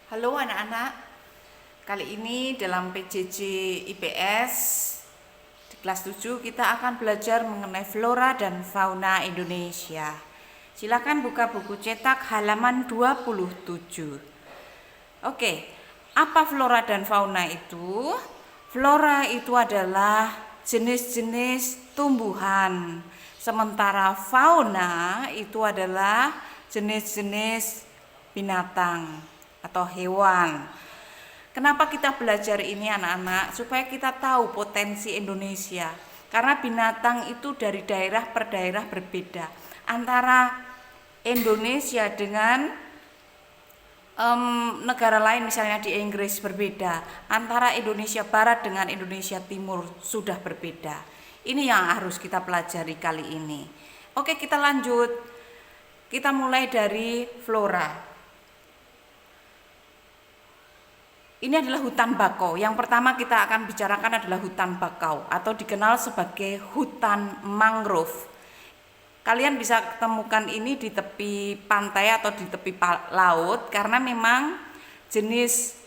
Halo anak-anak, kali ini dalam PJJ IPS di kelas 7 kita akan belajar mengenai flora dan fauna Indonesia. Silakan buka buku cetak halaman 27. Oke, apa flora dan fauna itu? Flora itu adalah jenis-jenis tumbuhan, sementara fauna itu adalah jenis-jenis binatang atau hewan. Kenapa kita belajar ini anak-anak? Supaya kita tahu potensi Indonesia. Karena binatang itu dari daerah per daerah berbeda. Antara Indonesia dengan negara lain, misalnya di Inggris, berbeda. Antara Indonesia Barat dengan Indonesia Timur sudah berbeda. Ini yang harus kita pelajari kali ini. Oke, kita lanjut. Kita mulai dari flora. Ini adalah hutan bakau. Yang pertama kita akan bicarakan adalah hutan bakau atau dikenal sebagai hutan mangrove. Kalian bisa temukan ini di tepi pantai atau di tepi laut karena memang jenis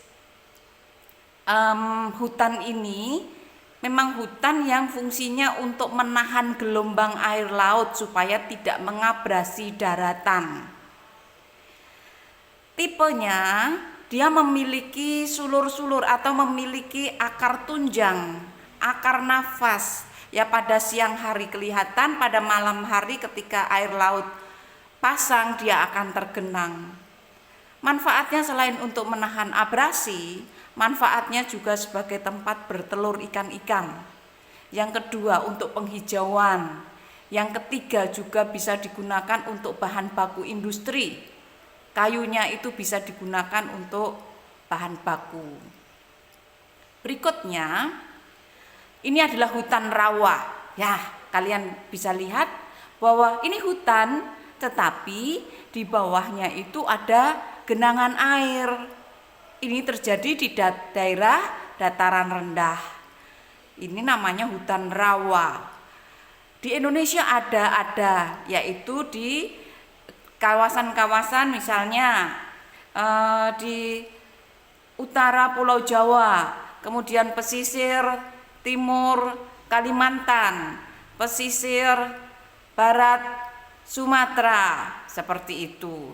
hutan ini memang hutan yang fungsinya untuk menahan gelombang air laut supaya tidak mengabrasi daratan. Tipenya dia memiliki sulur-sulur atau memiliki akar tunjang, akar nafas. Ya pada siang hari kelihatan, pada malam hari ketika air laut pasang dia akan tergenang. Manfaatnya selain untuk menahan abrasi, manfaatnya juga sebagai tempat bertelur ikan-ikan. Yang kedua untuk penghijauan. Yang ketiga juga bisa digunakan untuk bahan baku industri. Kayunya itu bisa digunakan untuk bahan baku. Berikutnya, ini adalah hutan rawa. Ya, kalian bisa lihat bahwa ini hutan, tetapi di bawahnya itu ada genangan air. Ini terjadi di daerah dataran rendah. Ini namanya hutan rawa. Di Indonesia ada, yaitu di kawasan-kawasan misalnya di utara Pulau Jawa, kemudian pesisir timur Kalimantan, pesisir barat Sumatera, seperti itu.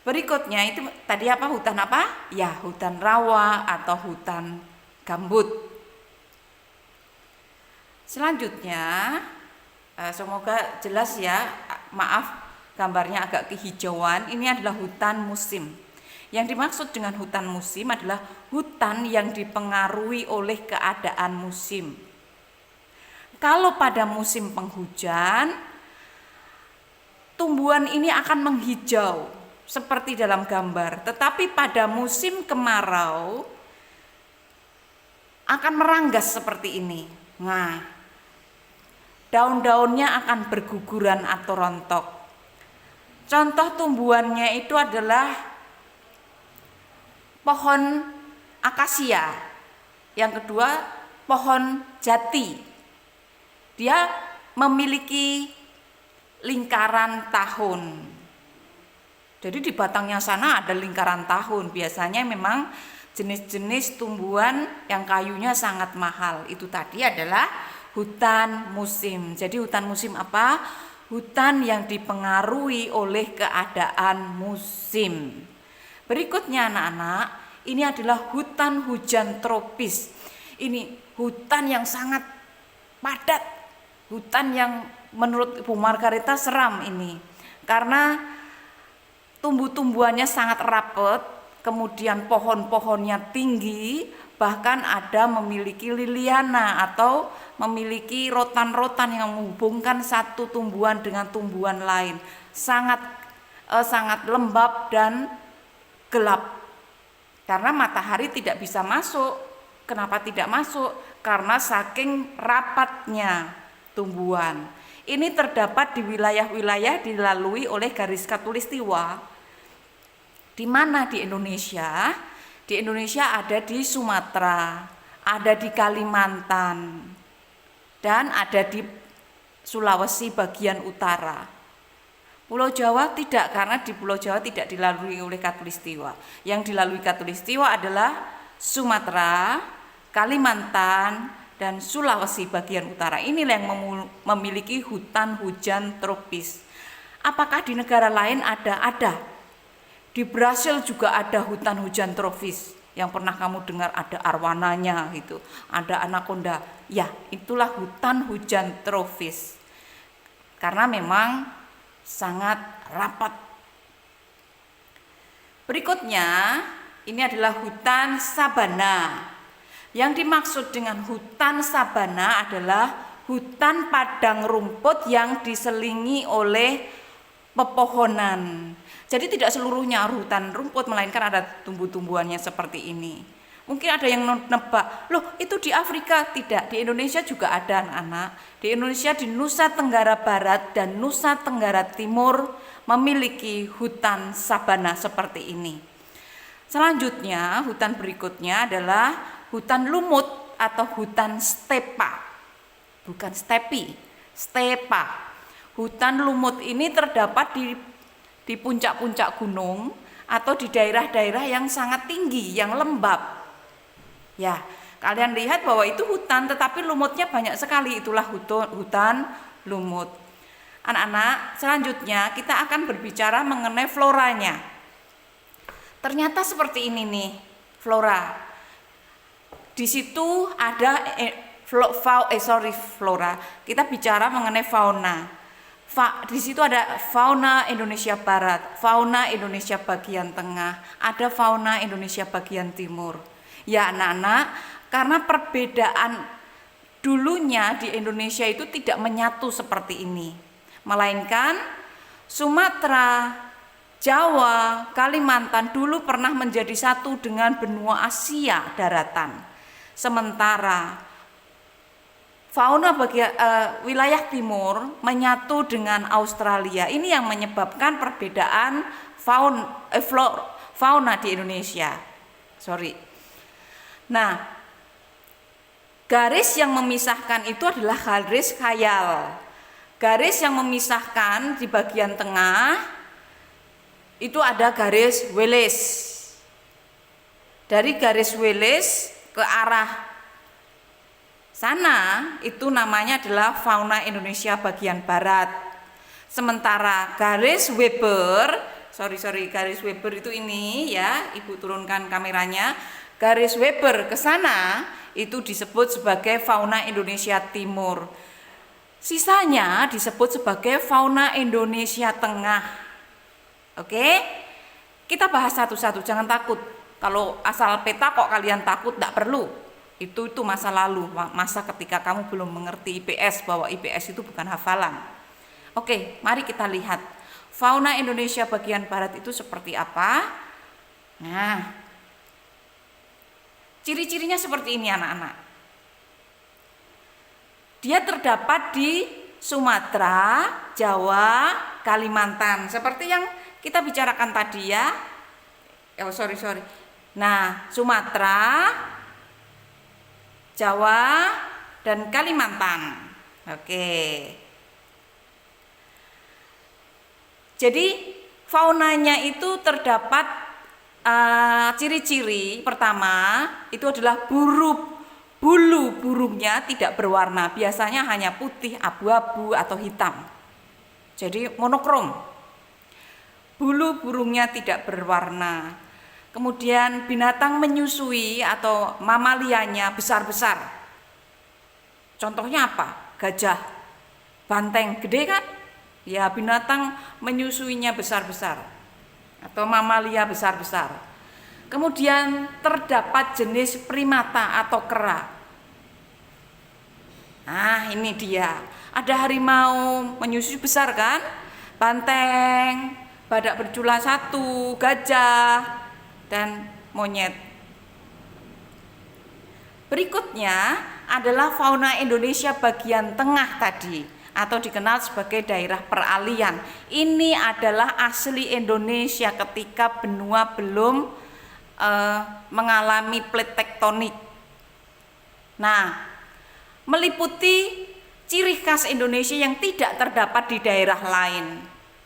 Berikutnya itu tadi apa? Hutan apa? Ya, hutan rawa atau hutan gambut. Selanjutnya, semoga jelas ya, maaf gambarnya agak kehijauan. Ini adalah hutan musim. Yang dimaksud dengan hutan musim adalah hutan yang dipengaruhi oleh keadaan musim. Kalau pada musim penghujan, tumbuhan ini akan menghijau seperti dalam gambar. Tetapi pada musim kemarau akan meranggas seperti ini. Nah, daun-daunnya akan berguguran atau rontok. Contoh tumbuhannya itu adalah pohon akasia. Yang kedua, pohon jati. Dia memiliki lingkaran tahun. Jadi di batangnya sana ada lingkaran tahun. Biasanya memang jenis-jenis tumbuhan yang kayunya sangat mahal. Itu tadi adalah hutan musim. Jadi hutan musim apa? Hutan yang dipengaruhi oleh keadaan musim. Berikutnya anak-anak, ini adalah hutan hujan tropis. Ini hutan yang sangat padat. Hutan yang menurut Ibu Margareta seram ini. Karena tumbuh-tumbuhannya sangat rapat, kemudian pohon-pohonnya tinggi, bahkan ada memiliki liliana atau memiliki rotan-rotan yang menghubungkan satu tumbuhan dengan tumbuhan lain. Sangat lembab dan gelap. Karena matahari tidak bisa masuk. Kenapa tidak masuk? Karena saking rapatnya tumbuhan. Ini terdapat di wilayah-wilayah dilalui oleh garis khatulistiwa. Di mana di Indonesia? Di Indonesia ada di Sumatera, ada di Kalimantan, dan ada di Sulawesi bagian utara. Pulau Jawa tidak, karena di Pulau Jawa tidak dilalui oleh Katulistiwa. Yang dilalui Katulistiwa adalah Sumatera, Kalimantan, dan Sulawesi bagian utara. Inilah yang memiliki hutan hujan tropis. Apakah di negara lain ada? Ada. Di Brasil juga ada hutan hujan tropis. Yang pernah kamu dengar ada arwananya gitu, ada anaconda. Ya, itulah hutan hujan tropis. Karena memang sangat rapat. Berikutnya, ini adalah hutan sabana. Yang dimaksud dengan hutan sabana adalah hutan padang rumput yang diselingi oleh pepohonan. Jadi tidak seluruhnya hutan rumput, melainkan ada tumbuh-tumbuhannya seperti ini. Mungkin ada yang nebak, loh itu di Afrika. Tidak, di Indonesia juga ada anak-anak. Di Indonesia, di Nusa Tenggara Barat dan Nusa Tenggara Timur memiliki hutan sabana seperti ini. Selanjutnya, hutan berikutnya adalah hutan lumut atau hutan stepa. Bukan stepi, stepa. Hutan lumut ini terdapat di puncak-puncak gunung atau di daerah-daerah yang sangat tinggi, yang lembab. Ya, kalian lihat bahwa itu hutan, tetapi lumutnya banyak sekali. Itulah hutan lumut. Anak-anak, selanjutnya kita akan berbicara mengenai floranya. Ternyata seperti ini nih, flora. Di situ ada flora. Kita bicara mengenai fauna. Di situ ada fauna Indonesia Barat, fauna Indonesia bagian tengah, ada fauna Indonesia bagian timur. Ya anak-anak, karena perbedaan dulunya di Indonesia itu tidak menyatu seperti ini, melainkan Sumatera, Jawa, Kalimantan dulu pernah menjadi satu dengan benua Asia daratan. Sementara fauna wilayah timur menyatu dengan Australia. Ini yang menyebabkan perbedaan fauna di Indonesia. Nah, garis yang memisahkan itu adalah garis khayal. Garis yang memisahkan di bagian tengah itu ada garis Wallace. Dari garis Wallace ke arah sana itu namanya adalah fauna Indonesia bagian barat. Sementara garis Weber, garis Weber itu ini ya, Ibu turunkan kameranya. Garis Weber ke sana itu disebut sebagai fauna Indonesia Timur. Sisanya disebut sebagai fauna Indonesia Tengah. Oke? Kita bahas satu-satu, jangan takut. Kalau asal peta kok kalian takut, tidak perlu. Itu masa lalu, masa ketika kamu belum mengerti IPS, bahwa IPS itu bukan hafalan. Oke, mari kita lihat fauna Indonesia bagian barat itu seperti apa. Nah, ciri-cirinya seperti ini anak-anak. Dia terdapat di Sumatera, Jawa, Kalimantan. Seperti yang kita bicarakan tadi ya. Nah, Sumatera, Jawa, dan Kalimantan. Oke. Jadi faunanya itu terdapat ciri-ciri. Pertama itu adalah bulu burungnya tidak berwarna, biasanya hanya putih, abu-abu atau hitam. Jadi monokrom. Bulu burungnya tidak berwarna. Kemudian binatang menyusui atau mamalianya besar-besar. Contohnya apa? Gajah, banteng, gede kan? Ya, binatang menyusuinya besar-besar atau mamalia besar-besar. Kemudian terdapat jenis primata atau kera. Nah, ini dia. Ada harimau menyusui besar kan? Banteng, badak bercula 1, gajah, dan monyet. Berikutnya adalah fauna Indonesia bagian tengah tadi, atau dikenal sebagai daerah peralihan. Ini adalah asli Indonesia ketika benua belum mengalami plate tektonik. Nah, meliputi ciri khas Indonesia yang tidak terdapat di daerah lain.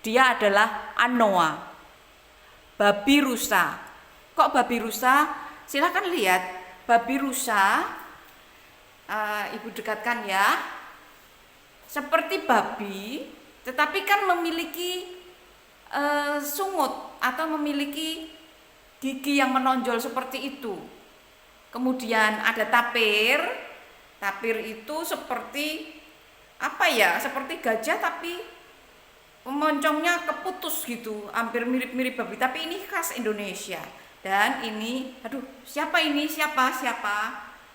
Dia adalah anoa, babi rusa. Kok babi rusa? Silahkan lihat, babi rusa, Ibu dekatkan ya, seperti babi, tetapi kan memiliki sungut atau memiliki gigi yang menonjol seperti itu. Kemudian ada tapir. Tapir itu seperti apa ya? Seperti gajah tapi moncongnya keputus gitu, hampir mirip-mirip babi. Tapi ini khas Indonesia. Dan ini, aduh, siapa ini? Siapa?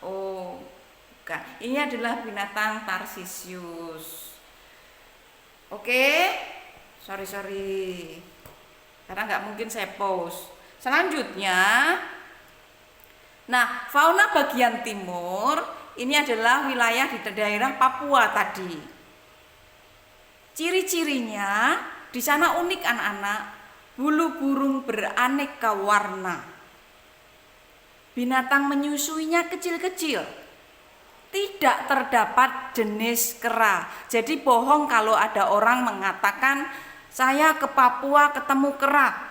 Oh, bukan. Ini adalah binatang Tarsisius. Oke, sorry. Karena nggak mungkin saya post. Selanjutnya, nah, fauna bagian timur ini adalah wilayah di daerah Papua tadi. Ciri-cirinya di sana unik anak-anak, bulu burung beraneka warna. Binatang menyusuinya kecil-kecil. Tidak terdapat jenis kera. Jadi bohong kalau ada orang mengatakan saya ke Papua ketemu kera.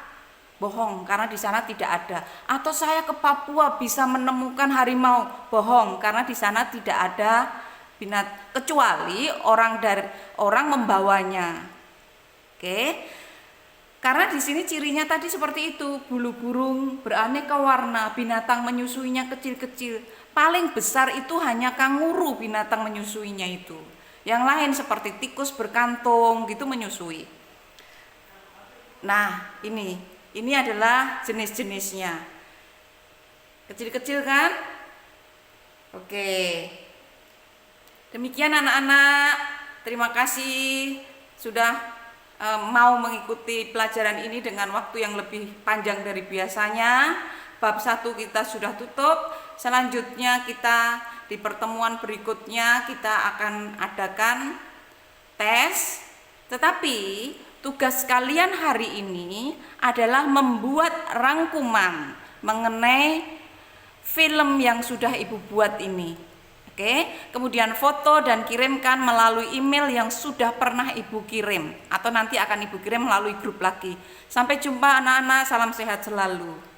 Bohong, karena di sana tidak ada. Atau saya ke Papua bisa menemukan harimau. Bohong, karena di sana tidak ada binatang kecuali orang membawanya. Oke. Karena di sini cirinya tadi seperti itu, bulu burung beraneka warna, binatang menyusuinya kecil-kecil. Paling besar itu hanya kanguru binatang menyusuinya itu. Yang lain seperti tikus berkantung gitu menyusui. Nah, ini adalah jenis-jenisnya. Kecil-kecil kan? Oke. Demikian anak-anak. Terima kasih sudah mau mengikuti pelajaran ini dengan waktu yang lebih panjang dari biasanya. Bab 1 kita sudah tutup. Selanjutnya kita di pertemuan berikutnya kita akan adakan tes. Tetapi tugas kalian hari ini adalah membuat rangkuman mengenai film yang sudah Ibu buat ini. Oke, kemudian foto dan kirimkan melalui email yang sudah pernah Ibu kirim atau nanti akan Ibu kirim melalui grup lagi. Sampai jumpa anak-anak, salam sehat selalu.